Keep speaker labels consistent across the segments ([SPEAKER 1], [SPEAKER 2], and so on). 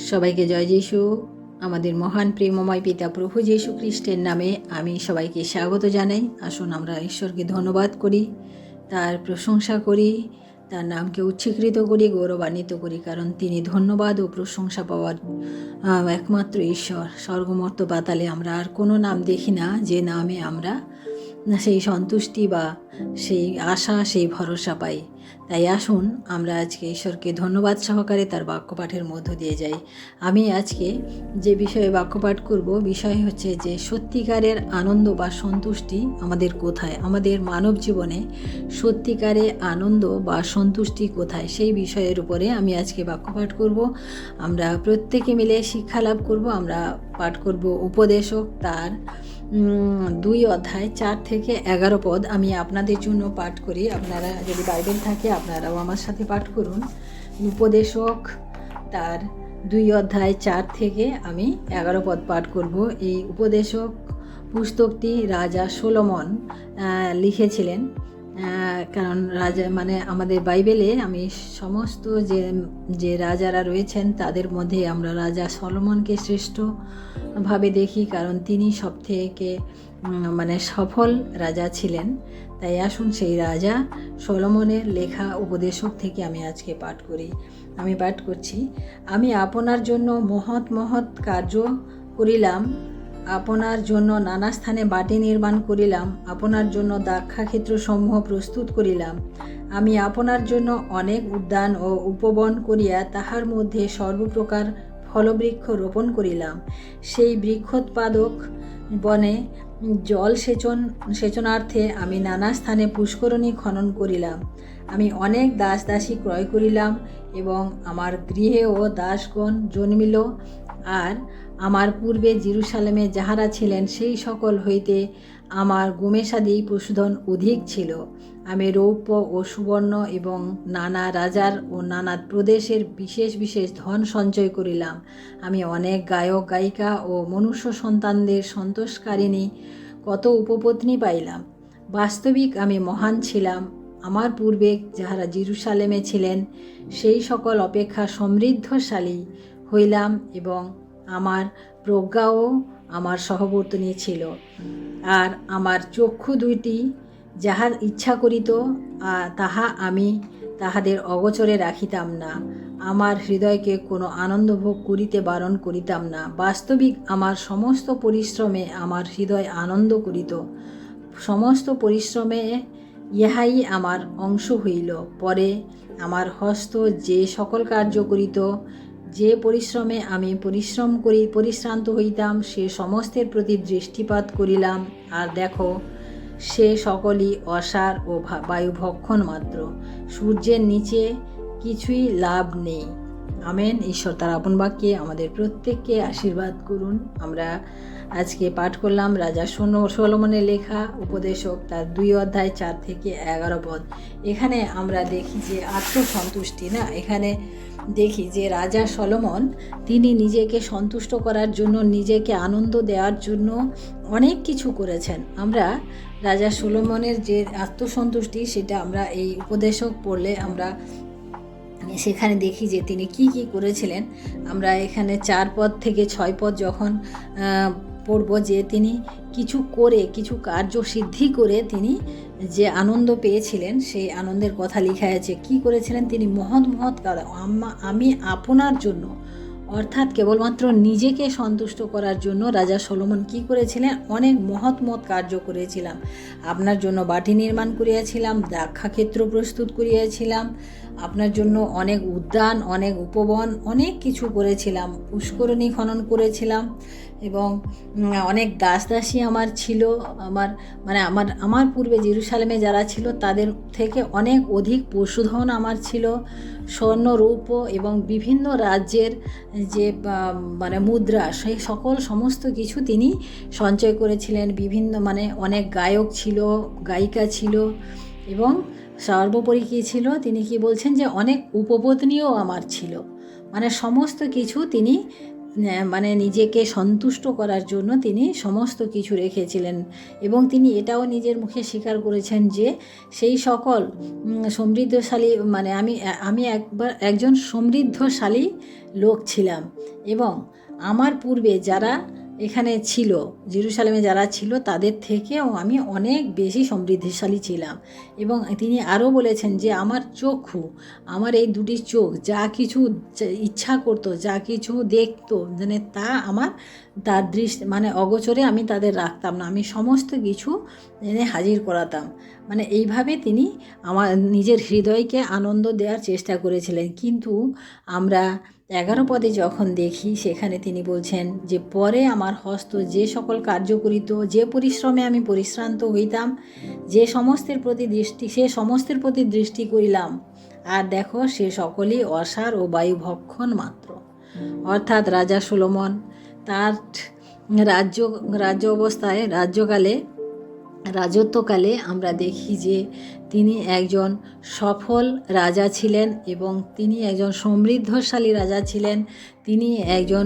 [SPEAKER 1] সবাইকে জয় যিশু। আমাদের মহান প্রেমময় পিতা প্রভু যীশু খ্রিস্টের নামে আমি সবাইকে স্বাগত জানাই। আসুন আমরা ঈশ্বরকে ধন্যবাদ করি, তার প্রশংসা করি, তার নামকে উচ্চীকৃত করি, গৌরবান্বিত করি, কারণ তিনি ধন্যবাদ ও প্রশংসা পাওয়ার একমাত্র ঈশ্বর। স্বর্গমর্ত পাতালে আমরা আর কোনো নাম দেখি না যে নামে আমরা সেই সন্তুষ্টি বা সেই আশা, সেই ভরসা পাই। তাই আসুন আমরা আজকে ঈশ্বরকে ধন্যবাদ সহকারে তার বাক্যপাঠের মধ্য দিয়ে যাই। আমি আজকে যে বিষয়ে বাক্যপাঠ করব, বিষয় হচ্ছে যে সত্যিকারের আনন্দ বা সন্তুষ্টি আমাদের কোথায়, আমাদের মানব জীবনে সত্যিকারের আনন্দ বা সন্তুষ্টি কোথায়, সেই বিষয়ের উপরে আমি আজকে বাক্যপাঠ করব। আমরা প্রত্যেকে মিলে শিক্ষা লাভ করব। আমরা পাঠ করব উপদেশক তার 2 অধ্যায় 4 থেকে 11 পদ। আমি আপনাদের জন্য পাঠ করি। আপনারা যদি বাইবেল থাকে আপনারাও আমার সাথে পাঠ করুন। উপদেশক তার 2 অধ্যায় 4 থেকে আমি 11 পদ পাঠ করব। এই উপদেশক পুস্তকটি রাজা সলোমন লিখেছিলেন। কারণ রাজা মানে আমাদের বাইবেলে আমি সমস্ত যে রাজারা রয়েছেন তাদের মধ্যে আমরা রাজা সলোমনকে শ্রেষ্ঠভাবে দেখি, কারণ তিনি সবথেকে সফল রাজা ছিলেন। তাই আসুন সেই রাজা সলোমনের লেখা উপদেশক থেকে আমি আজকে পাঠ করি। আমি পাঠ করছি। আমি আপনার জন্য মহৎ মহৎ কার্য করিলাম, আপনার জন্য নানা স্থানে বাটি নির্মাণ করিলাম, আপনার জন্য দ্রাক্ষাক্ষেত্রসমূহ প্রস্তুত করিলাম। আমি আপনার জন্য অনেক উদ্যান ও উপবন করিয়া তাহার মধ্যে সর্বপ্রকার ফলবৃক্ষ রোপণ করিলাম। সেই বৃক্ষোৎপাদক বনে জল সেচনার্থে আমি নানা স্থানে পুষ্করণী খনন করিলাম। আমি অনেক দাস দাসী ক্রয় করিলাম এবং আমার গৃহেও দাসগণ জন্মিল। আর আমার পূর্বে জেরুসালেমে যাহারা ছিলেন সেই সকল হইতে আমার গোমেশাদি পশুধন অধিক ছিল। আমি রৌপ্য ও সুবর্ণ এবং নানা রাজার ও নানা প্রদেশের বিশেষ বিশেষ ধন সঞ্চয় করিলাম। আমি অনেক গায়ক গায়িকা ও মনুষ্য সন্তানদের সন্তোষকারিণী কত উপপত্নী পাইলাম। বাস্তবিক আমি মহান ছিলাম। আমার পূর্বে যাহারা জেরুসালেমে ছিলেন সেই সকল অপেক্ষা সমৃদ্ধশালী হইলাম এবং আমার প্রজ্ঞাও আমার সহবর্তিনী ছিল। আর আমার চক্ষু দুইটি যাহার ইচ্ছা করিত তাহা আমি তাহাদের অগোচরে রাখিতাম না। আমার হৃদয়কে কোনো আনন্দ ভোগ করিতে বারণ করিতাম না। বাস্তবিক আমার সমস্ত পরিশ্রমে আমার হৃদয় আনন্দ করিত। সমস্ত পরিশ্রমে ইহাই আমার অংশ হইল। পরে আমার হস্ত যে সকল কার্য করিত, যে পরিশ্রমে আমি পরিশ্রান্ত হইতাম, সে সমস্তের প্রতি দৃষ্টিপাত করিলাম। আর দেখো, সে সকলই অসার ও বায়ুভক্ষণ মাত্র। সূর্যের নিচে কিছুই লাভ নেই। আমেন। ঈশ্বর তার আপন বাক্যে আমাদের প্রত্যেককে আশীর্বাদ করুন। আমরা আজকে পাঠ করলাম রাজা সলোমনের লেখা উপদেশক তার 2 অধ্যায় 4 থেকে 11 পদ। এখানে আমরা দেখি যে আত্মসন্তুষ্টি এখানে দেখি যে রাজা সলোমন তিনি নিজেকে সন্তুষ্ট করার জন্য, নিজেকে আনন্দ দেওয়ার জন্য অনেক কিছু করেছেন। আমরা রাজা সলোমনের যে আত্মসন্তুষ্টি সেটা আমরা এই উপদেশক পড়লে আমরা সেখানে দেখি যে তিনি কি কি করেছিলেন। আমরা এখানে 4 পদ থেকে 6 পদ যখন পড়ব, যে তিনি কিছু কার্য সিদ্ধি করে তিনি যে আনন্দ পেয়েছিলেন সেই আনন্দের কথা লেখা আছে। কি করেছিলেন তিনি? মহৎ মহৎ কাজ। আমি আপনার জন্য, অর্থাৎ কেবলমাত্র নিজেকে সন্তুষ্ট করার জন্য রাজা সলোমন কি করেছিলেন? অনেক মহৎ মহৎ কার্য করেছিলাম। আপনার জন্য বাটি নির্মাণ করিয়াছিলাম, দ্রাক্ষাক্ষেত্র প্রস্তুত করিয়াছিলাম, আপনার জন্য অনেক উদ্যান, অনেক উপবন, অনেক কিছু করেছিলাম, পুষ্করণী খনন করেছিলাম এবং অনেক দাস দাসী আমার ছিল। আমার পূর্বে জেরুসালেমে যারা ছিল তাদের থেকে অনেক অধিক পশুধন আমার ছিল, স্বর্ণ রৌপ্য এবং বিভিন্ন রাজ্যের যে মুদ্রা, সেই সমস্ত কিছু তিনি সঞ্চয় করেছিলেন। বিভিন্ন অনেক গায়ক ছিল, গায়িকা ছিল এবং সর্বোপরি কী ছিল, তিনি কি বলছেন যে অনেক উপপত্নীও আমার ছিল। সমস্ত কিছু তিনি মানে নিজেকে সন্তুষ্ট করার জন্য তিনি সমস্ত কিছু রেখেছিলেন। এবং তিনি এটাও নিজের মুখে স্বীকার করেছেন যে সেই সকল সমৃদ্ধশালী, মানে আমি একজন সমৃদ্ধশালী লোক ছিলাম, এবং আমার পূর্বে যারা এখানে ছিল, জেরুজালেমে যারা ছিল তাদের থেকেও আমি অনেক বেশি সমৃদ্ধশালী ছিলাম। এবং তিনি আরও বলেছেন যে আমার চক্ষু, আমার এই দুটি চোখ যা কিছু ইচ্ছা করতো, যা কিছু দেখতো, মানে তার দৃষ্টি মানে অগোচরে আমি তাদের রাখতাম না, আমি সমস্ত কিছু এনে হাজির করাতাম। মানে এইভাবে তিনি আমার নিজের হৃদয়কে আনন্দ দেওয়ার চেষ্টা করেছিলেন। কিন্তু আমরা 11 পদে যখন দেখি, সেখানে তিনি বলছেন যে পরে আমার হস্ত যে সকল কার্য করিত, যে পরিশ্রমে আমি পরিশ্রান্ত হইতাম, সে সমস্তের প্রতি দৃষ্টি করিলাম, আর দেখো সে সকলই অসার ও বায়ুভক্ষণ মাত্র। অর্থাৎ রাজা সলোমন তার রাজত্বকালে আমরা দেখি যে তিনি একজন সফল রাজা ছিলেন, এবং তিনি একজন সমৃদ্ধশালী রাজা ছিলেন, তিনি একজন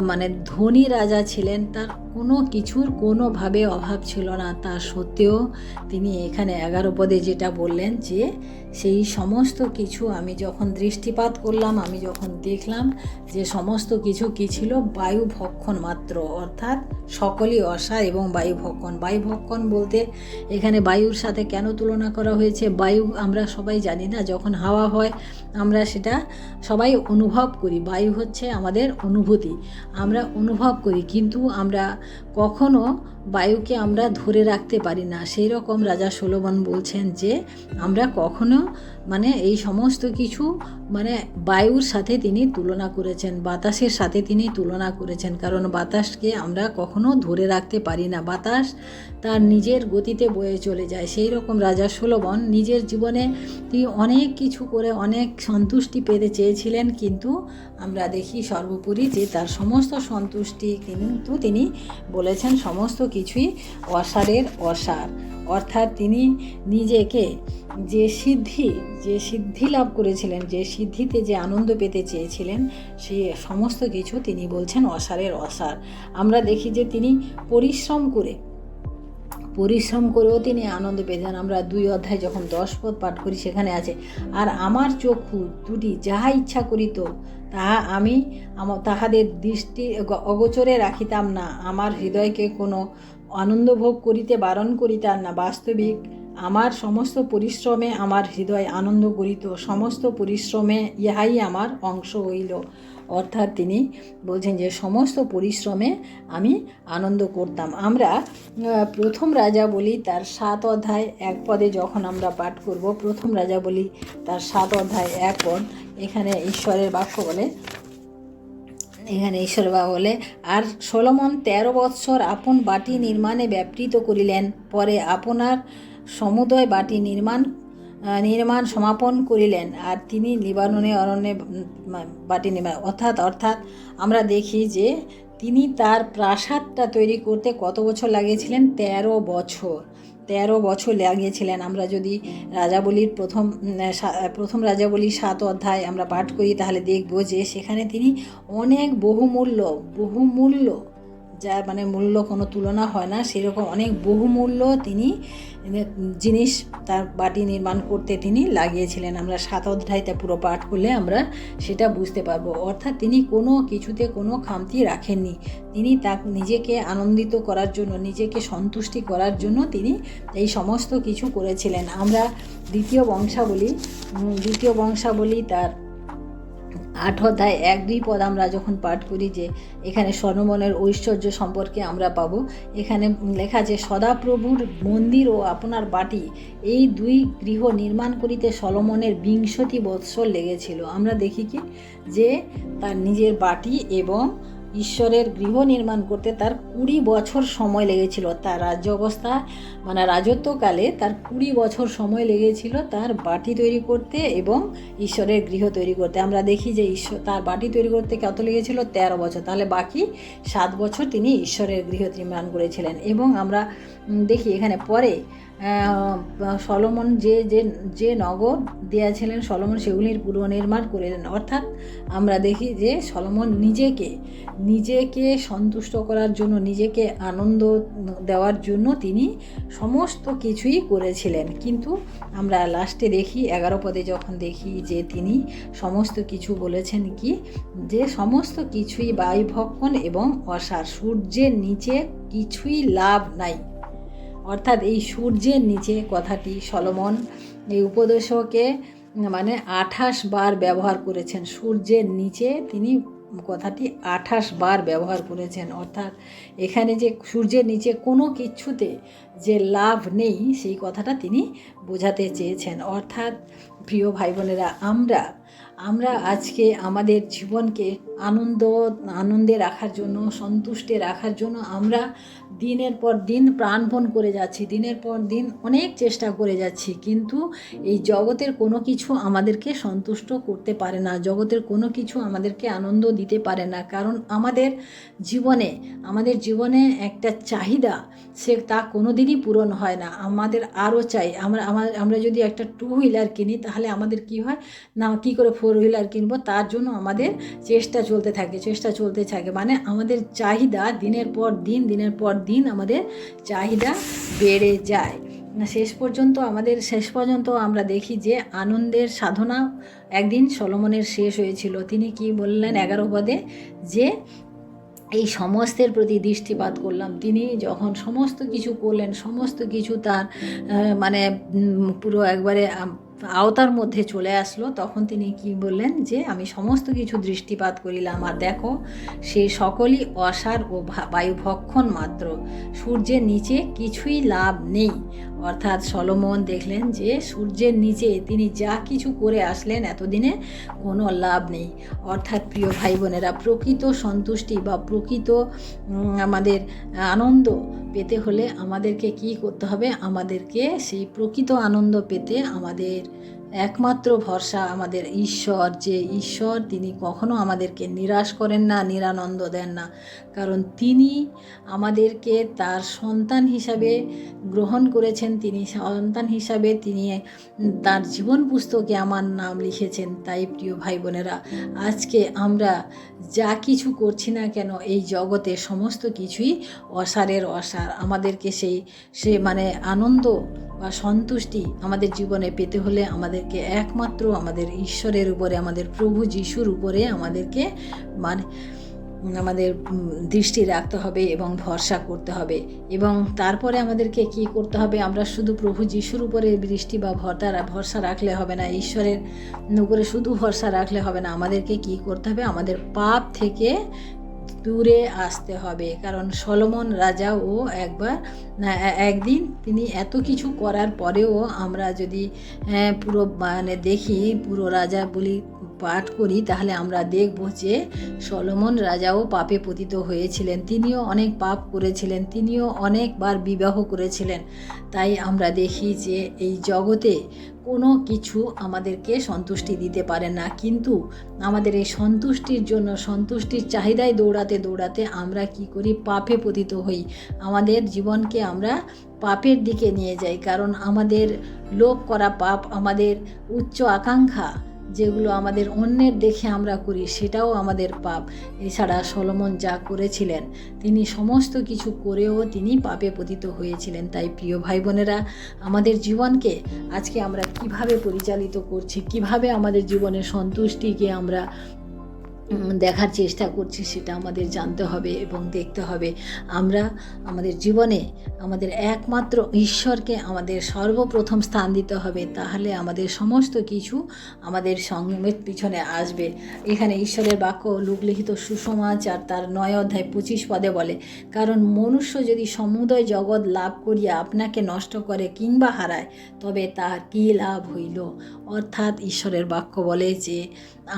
[SPEAKER 1] মানে ধনী রাজা ছিলেন। তার কোনো কিছুর কোনোভাবে অভাব ছিল না। তা সত্ত্বেও তিনি এখানে 11 পদে যেটা বললেন যে সেই সমস্ত কিছু আমি যখন দৃষ্টিপাত করলাম, আমি যখন দেখলাম যে সমস্ত কিছু কী ছিল, বায়ুভক্ষণ মাত্র, অর্থাৎ সকলই অসার এবং বায়ুভক্ষণ। বায়ুভক্ষণ বলতে এখানে বায়ুর সাথে কেন তুলনা করা হয়েছে? বায়ু আমরা সবাই জানি না, যখন হাওয়া হয় আমরা সেটা সবাই অনুভব করি। বায়ু হচ্ছে আমাদের অনুভূতি, আমরা অনুভব করি, কিন্তু আমরা কখনো বায়ুকে আমরা ধরে রাখতে পারি না। সেই রকম রাজা সলোমন বলছেন যে আমরা কখনো মানে এই সমস্ত কিছু মানে বায়ুর সাথে তিনি তুলনা করেছেন, বাতাসের সাথে তিনি তুলনা করেছেন, কারণ বাতাসকে আমরা কখনো ধরে রাখতে পারি না, বাতাস তার নিজের গতিতে বয়ে চলে যায়। সেই রকম রাজা সলোমন নিজের জীবনে তিনি অনেক কিছু করে অনেক সন্তুষ্টি পেতে চেয়েছিলেন, কিন্তু আমরা দেখি সর্বোপরি যে তার সমস্ত সন্তুষ্টি কিন্তু তিনি বলেছেন সমস্ত কিছুই অসারের অসার। অর্থাৎ তিনি নিজেকে যে সিদ্ধি লাভ করেছিলেন, যে সিদ্ধিতে যে আনন্দ পেতে চেয়েছিলেন, সে সমস্ত কিছু তিনি বলছেন অসারের অসার। আমরা দেখি যে তিনি পরিশ্রম করেও তিনি আনন্দ পেতেন। আমরা 2 অধ্যায় যখন 10 পদ পাঠ করি সেখানে আছে, আর আমার চক্ষু দুটি যাহা ইচ্ছা করিত তাহাদের দৃষ্টি অগোচরে রাখিতাম না, আমার হৃদয়কে কোনো আনন্দ ভোগ করিতে বারণ করিতাম না। বাস্তবিক আমার সমস্ত পরিশ্রমে আমার হৃদয় আনন্দ করিত, সমস্ত পরিশ্রমে ইহাই আমার অংশ হইল। অর্থাৎ তিনি বলছেন যে সমস্ত পরিশ্রমে আমি আনন্দ করতাম। আমরা প্রথম রাজাবলী তার 7 অধ্যায় 1 পদে যখন আমরা পাঠ করব, প্রথম রাজাবলী তার 7 অধ্যায় 1 পদ, এখানে ঈশ্বরের বাক্য বলে, আর সলোমন 13 বৎসর আপন বাটি নির্মাণে ব্যাপৃত করিলেন, পরে আপনার সমুদয় বাটি নির্মাণ সমাপন করিলেন, আর তিনি লিবাননে অরণ্যে বাটি নির্মাণ। অর্থাৎ আমরা দেখি যে তিনি তার প্রাসাদটা তৈরি করতে কত বছর লাগিয়েছিলেন? 13 বছর লাগিয়েছিলেন। আমরা যদি রাজাবলীর প্রথম রাজাবলীর 7 অধ্যায় আমরা পাঠ করি, তাহলে দেখব যে সেখানে তিনি অনেক বহুমূল্য যা মানে মূল্য কোনো তুলনা হয় না, সেরকম অনেক বহুমূল্য তিনি জিনিস তার বাটি নির্মাণ করতে তিনি লাগিয়েছিলেন। আমরা 7 অধ্যায়টা পুরো পাঠ করলে আমরা সেটা বুঝতে পারবো। অর্থাৎ তিনি কোনো কিছুতে কোনো খামতি রাখেননি, তিনি নিজেকে আনন্দিত করার জন্য, নিজেকে সন্তুষ্টি করার জন্য তিনি এই সমস্ত কিছু করেছিলেন। আমরা দ্বিতীয় বংশাবলী তার 8 অধ্যায় 1-2 পদ আমরা যখন পাঠ করি, যে এখানে সলোমনের ঐশ্বর্য সম্পর্কে আমরা পাবো। এখানে লেখা আছে, সদাপ্রভুর মন্দির ও আপনার বাটি, এই 2 গৃহ নির্মাণ করিতে সলোমনের 20 বৎসর লেগেছিল। আমরা দেখি কি যে তার নিজের বাটি এবং ঈশ্বরের গৃহ নির্মাণ করতে তার 20 বছর সময় লেগেছিল। তার রাজত্বকালে তার 20 বছর সময় লেগেছিল তার বাটি তৈরি করতে এবং ঈশ্বরের গৃহ তৈরি করতে। আমরা দেখি যে তার বাটি তৈরি করতে কত লেগেছিল? 13 বছর। তাহলে বাকি 7 বছর তিনি ঈশ্বরের গৃহ নির্মাণ করেছিলেন। এবং আমরা দেখি এখানে পরে সলোমন যে যে যে নগর দিয়েছিলেন সলোমন সেগুলির পুনর্নির্মাণ করলেন। অর্থাৎ আমরা দেখি যে সলোমন নিজেকে সন্তুষ্ট করার জন্য, নিজেকে আনন্দ দেওয়ার জন্য তিনি সমস্ত কিছুই করেছিলেন। কিন্তু আমরা লাস্টে দেখি 11 পদে যখন দেখি যে তিনি সমস্ত কিছু বলেছেন কি, যে সমস্ত কিছুই বায়ুভক্ষণ এবং অসার, সূর্যের নিচে কিছুই লাভ নাই। অর্থাৎ এই সূর্যের নিচে কথাটি সলোমন এই উপদেশকে 28 বার ব্যবহার করেছেন। সূর্যের নিচে তিনি কথাটি 28 বার ব্যবহার করেছেন। অর্থাৎ এখানে যে সূর্যের নিচে কোনো কিছুতে যে লাভ নেই সেই কথাটা তিনি বোঝাতে চেয়েছেন। অর্থাৎ প্রিয় ভাই বোনেরা, আমরা আজকে আমাদের জীবনকে আনন্দে রাখার জন্য, সন্তুষ্টে রাখার জন্য আমরা দিনের পর দিন প্রাণপণ করে যাচ্ছি, দিনের পর দিন অনেক চেষ্টা করে যাচ্ছি, কিন্তু এই জগতের কোনো কিছু আমাদেরকে সন্তুষ্ট করতে পারে না, জগতের কোনো কিছু আমাদেরকে আনন্দ দিতে পারে না। কারণ আমাদের জীবনে একটা চাহিদা, তা কোনো দিনই পূরণ হয় না। আমাদের আরও চাই। আমরা যদি একটা 2 হুইলার কিনি তাহলে আমাদের কি হয় না, কী করে 4 হুইলার কিনবো, তার জন্য আমাদের চেষ্টা চলতে থাকে। আমাদের চাহিদা দিনের পর দিন আমাদের চাহিদা বেড়ে যায়। শেষ পর্যন্ত আমরা দেখি যে আনন্দের সাধনা একদিন সলোমনের শেষ হয়েছিল। তিনি কি বললেন 11 পদে, যে এই সমস্তের প্রতি দৃষ্টিপাত করলাম। তিনি যখন সমস্ত কিছু করলেন, সমস্ত কিছু তার পুরো একবারে আওতার মধ্যে চলে আসলো, তখন তিনি কি বললেন, যে আমি সমস্ত কিছু দৃষ্টিপাত করিলাম, আর দেখো সে সকলই অসার ও বায়ুভক্ষণ মাত্র, সূর্যের নিচে কিছুই লাভ নেই। অর্থাৎ সলোমন দেখলেন যে সূর্যের নিচে তিনি যা কিছু করে আসলেন এতদিনে কোনো লাভ নেই। অর্থাৎ প্রিয় ভাই বোনেরা, প্রকৃত সন্তুষ্টি বা প্রকৃত আমাদের আনন্দ পেতে হলে আমাদেরকে কি করতে হবে? আমাদেরকে সেই প্রকৃত আনন্দ পেতে আমাদের একমাত্র ভরসা আমাদের ঈশ্বর, যে ঈশ্বর তিনি কখনো আমাদেরকে নিরাশ করেন না, নিরানন্দ দেন না। কারণ তিনি আমাদেরকে তার সন্তান হিসাবে গ্রহণ করেছেন, তিনি সন্তান হিসাবে তিনি তার জীবন পুস্তকে আমার নাম লিখেছেন। তাই প্রিয় ভাই বোনেরা, আজকে আমরা যা কিছু করছি না কেন এই জগতে সমস্ত কিছুই অসারের অসার। আমাদেরকে সে আনন্দ বা সন্তুষ্টি আমাদের জীবনে পেতে হলে আমাদেরকে একমাত্র আমাদের ঈশ্বরের উপরে, আমাদের প্রভু যিশুর উপরে আমাদেরকে আমাদের দৃষ্টি রাখতে হবে এবং ভরসা করতে হবে। এবং তারপরে আমাদেরকে কি করতে হবে? আমরা শুধু প্রভু যিশুর উপরে দৃষ্টি বা ভরসা রাখলে হবে না, ঈশ্বরের উপরে শুধু ভরসা রাখলে হবে না, আমাদেরকে কি করতে হবে? আমাদের পাপ থেকে দূরে আসতে হবে। কারণ সলোমন রাজাও একদিন তিনি এত কিছু করার পরেও আমরা যদি পুরো দেখি, পুরো রাজা বলি পাঠ করি, তাহলে আমরা দেখব যে সলোমন রাজাও পাপে পতিত হয়েছিলেন। তিনিও অনেক পাপ করেছিলেন, তিনিও অনেকবার বিবাহ করেছিলেন। তাই আমরা দেখি যে এই জগতে কোনো কিছু আমাদেরকে সন্তুষ্টি দিতে পারে না, কিন্তু আমাদের এই সন্তুষ্টির চাহিদায় দৌড়াতে আমরা কি করি? পাপে পতিত হই। আমাদের জীবনকে আমরা পাপের দিকে নিয়ে যাই। কারণ আমাদের লোভ করা পাপ, আমাদের উচ্চ আকাঙ্ক্ষা যেগুলো আমাদের অন্যের দেখে আমরা করি, সেটাও আমাদের পাপ। এছাড়া সলোমন যা করেছিলেন, তিনি সমস্ত কিছু করেও তিনি পাপে পতিত হয়েছিলেন। তাই প্রিয় ভাই বোনেরা, আমাদের জীবনকে আজকে আমরা কিভাবে পরিচালিত করছি, কিভাবে আমাদের জীবনের সন্তুষ্টিকে আমরা দেখার চেষ্টা করছি, সেটা আমাদের জানতে হবে এবং দেখতে হবে। আমরা আমাদের জীবনে আমাদের একমাত্র ঈশ্বরকে আমাদের সর্বপ্রথম স্থান দিতে হবে, তাহলে আমাদের সমস্ত কিছু আমাদের সঙ্গের পিছনে আসবে। এখানে ঈশ্বরের বাক্য লোকলিখিত সুসমাচার তার 9 অধ্যায় 25 পদে বলে, কারণ মনুষ্য যদি সমুদয় জগৎ লাভ করিয়া আপনাকে নষ্ট করে কিংবা হারায়, তবে তার কী লাভ হইল? অর্থাৎ ঈশ্বরের বাক্য বলে যে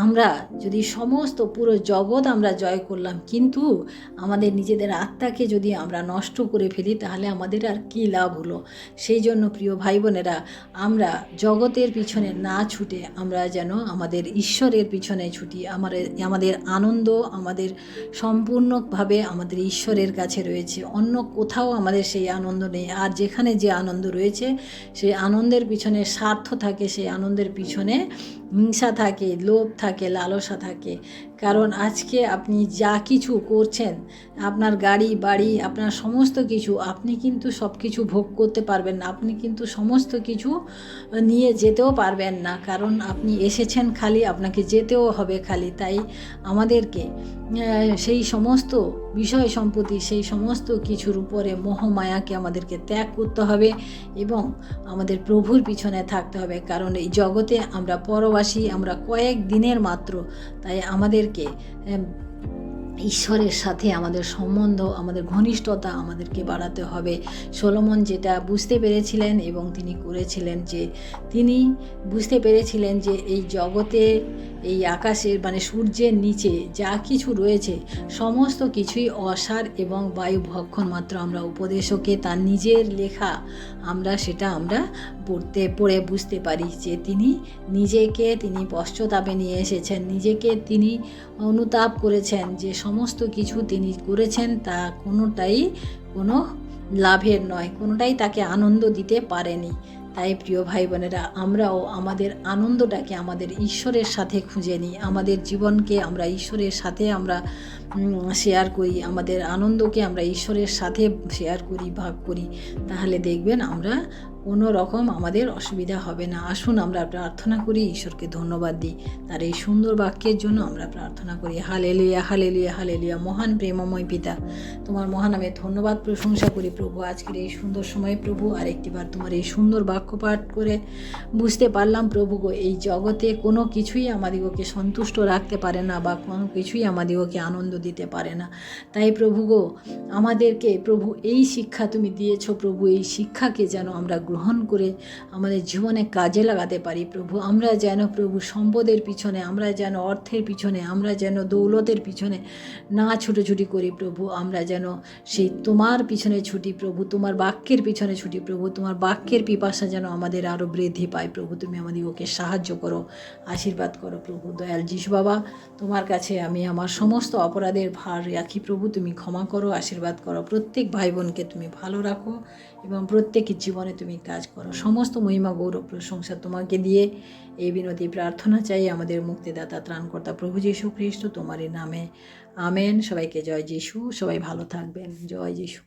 [SPEAKER 1] আমরা যদি সমস্ত পুরো জগৎ আমরা জয় করলাম, কিন্তু আমাদের নিজেদের আত্মাকে যদি আমরা নষ্ট করে ফেলি তাহলে আমাদের আর কী লাভ হলো। সেই জন্য প্রিয় ভাই বোনেরা, আমরা জগতের পিছনে না ছুটে আমরা যেন আমাদের ঈশ্বরের পিছনে ছুটি। আমাদের আনন্দ আমাদের সম্পূর্ণভাবে আমাদের ঈশ্বরের কাছে রয়েছে, অন্য কোথাও আমাদের সেই আনন্দ নেই। আর যেখানে যে আনন্দ রয়েছে সেই আনন্দের পিছনে স্বার্থ থাকে, সেই আনন্দের পিছনে হিংসা থাকে, লোভ থাকে, লালসা থাকে। কারণ আজকে আপনি যা কিছু করছেন, আপনার গাড়ি বাড়ি আপনার সমস্ত কিছু, আপনি কিন্তু সব কিছু ভোগ করতে পারবেন না, আপনি কিন্তু সমস্ত কিছু নিয়ে যেতেও পারবেন না। কারণ আপনি এসেছেন খালি, আপনাকে যেতেও হবে খালি। তাই আমাদেরকে সেই সমস্ত বিষয় সম্পত্তি, সেই সমস্ত কিছুর উপরে মোহমায়াকে আমাদেরকে ত্যাগ করতে হবে এবং আমাদের প্রভুর পিছনে থাকতে হবে। কারণ এই জগতে আমরা পরবাসী, আমরা কয়েক দিনের মাত্র। তাই আমাদেরকে ঈশ্বরের সাথে আমাদের সম্বন্ধ, আমাদের ঘনিষ্ঠতা আমাদেরকে বাড়াতে হবে। সলোমন যেটা বুঝতে পেরেছিলেন এবং তিনি করেছিলেন, যে তিনি বুঝতে পেরেছিলেন যে এই জগতে, এই আকাশের মানে সূর্যের নিচে যা কিছু রয়েছে সমস্ত কিছুই অসার এবং বায়ু ভক্ষণ মাত্র। আমরা উপদেশকে তার নিজের লেখা আমরা পড়ে বুঝতে পারি যে তিনি পশ্চাতাপে নিয়ে এসেছেন, নিজেকে তিনি অনুতাপ করেছেন যে সমস্ত কিছু তিনি করেছেন তা কোনোটাই কোনো লাভের নয়, কোনোটাই তাকে আনন্দ দিতে পারেনি। তাই প্রিয় ভাই বোনেরা, আমরাও আমাদের আনন্দটাকে আমাদের ঈশ্বরের সাথে খুঁজে নিই, আমাদের জীবনকে আমরা ঈশ্বরের সাথে আমরা শেয়ার করি, আমাদের আনন্দকে আমরা ঈশ্বরের সাথে শেয়ার করি, ভাগ করি। তাহলে দেখবেন আমরা কোনো রকম আমাদের অসুবিধা হবে না। আসুন আমরা প্রার্থনা করি, ঈশ্বরকে ধন্যবাদ দিই, তার এই সুন্দর বাক্যের জন্য আমরা প্রার্থনা করি। Hallelujah, hallelujah, hallelujah. মহান প্রেমময় পিতা, তোমার মহানামে ধন্যবাদ প্রশংসা করি প্রভু। আজকের এই সুন্দর সময় প্রভু আরেকটিবার তোমার এই সুন্দর বাক্য পাঠ করে বুঝতে পারলাম প্রভু গো, এই জগতে কোনো কিছুই আমাদিগকে সন্তুষ্ট রাখতে পারে না বা কোনো কিছুই আমাদিগকে আনন্দ দিতে পারে না। তাই প্রভু গো, আমাদেরকে প্রভু এই শিক্ষা তুমি দিয়েছো প্রভু, এই শিক্ষাকে যেন আমরা গ্রহণ করে আমাদের জীবনে কাজে লাগাতে পারি প্রভু। আমরা যেন প্রভু সম্পদের পিছনে, আমরা যেন অর্থের পিছনে, আমরা যেন দৌলতের পিছনে না ছুটোছুটি করি প্রভু। আমরা যেন সেই তোমার পিছনে ছুটি প্রভু, তোমার বাক্যের পিছনে ছুটি প্রভু। তোমার বাক্যের পিপাসা যেন আমাদের আরও বৃদ্ধি পায় প্রভু। তুমি আমাদেরকে সাহায্য করো, আশীর্বাদ করো প্রভু। দয়াল যিশু বাবা, তোমার কাছে আমি আমার সমস্ত অপরাধের ভার রাখি প্রভু। তুমি ক্ষমা করো, আশীর্বাদ করো। প্রত্যেক ভাই বোনকে তুমি ভালো রাখো এবং প্রত্যেকের জীবনে তুমি কাজ করো। সমস্ত মহিমা গৌরব প্রশংসা তোমাকে দিয়ে এই বিনতি প্রার্থনা চাই আমাদের মুক্তিদাতা ত্রাণকর্তা প্রভু যীশু খ্রিস্ট তোমারই নামে, আমেন। সবাইকে জয় যিশু, সবাই ভালো থাকবেন। জয় যিশু।